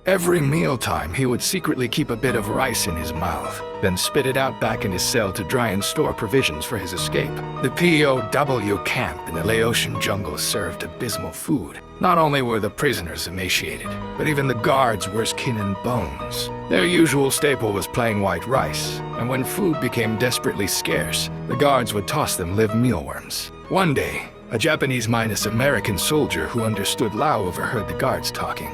Every mealtime, he would secretly keep a bit of rice in his mouth, then spit it out back in his cell to dry and store provisions for his escape. The POW camp in the Laotian jungle served abysmal food. Not only were the prisoners emaciated, but even the guards were skin and bones. Their usual staple was plain white rice, and when food became desperately scarce, the guards would toss them live mealworms. One day, a Japanese-American soldier who understood Lao overheard the guards talking.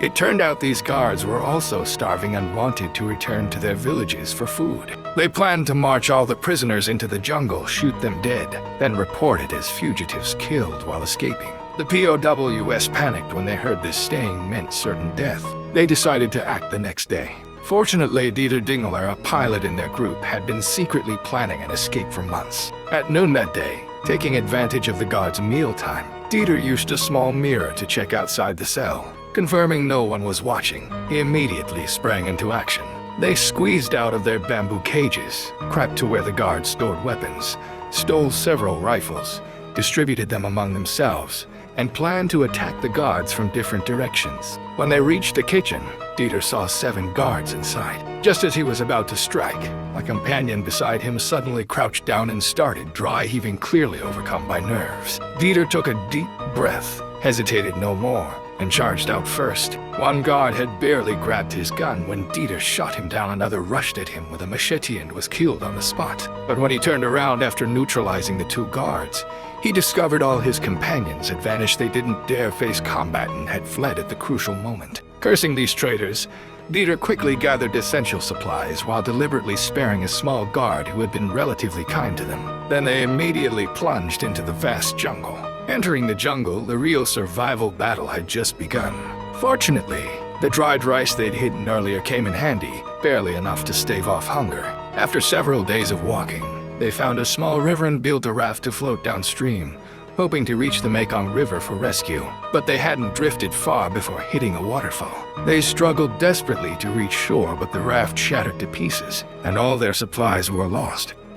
It turned out these guards were also starving and wanted to return to their villages for food. They planned to march all the prisoners into the jungle, shoot them dead, then report it as fugitives killed while escaping. The POWs panicked when they heard this staying meant certain death. They decided to act the next day. Fortunately, Dieter Dingler, a pilot in their group, had been secretly planning an escape for months. At noon that day, taking advantage of the guards' mealtime, Dieter used a small mirror to check outside the cell. Confirming no one was watching, he immediately sprang into action. They squeezed out of their bamboo cages, crept to where the guards stored weapons, stole several rifles, distributed them among themselves, and planned to attack the guards from different directions. When they reached the kitchen, Dieter saw 7 guards inside. Just as he was about to strike, a companion beside him suddenly crouched down and started dry heaving, clearly overcome by nerves. Dieter took a deep breath, hesitated no more, and charged out first. One guard had barely grabbed his gun when Dieter shot him down. Another rushed at him with a machete and was killed on the spot. But when he turned around after neutralizing the 2 guards, he discovered all his companions had vanished. They didn't dare face combat and had fled at the crucial moment. Cursing these traitors, Dieter quickly gathered essential supplies while deliberately sparing a small guard who had been relatively kind to them. Then they immediately plunged into the vast jungle. Entering the jungle, the real survival battle had just begun. Fortunately, the dried rice they'd hidden earlier came in handy, barely enough to stave off hunger. After several days of walking, they found a small river and built a raft to float downstream, hoping to reach the Mekong River for rescue. But they hadn't drifted far before hitting a waterfall. They struggled desperately to reach shore, but the raft shattered to pieces, and all their supplies were lost.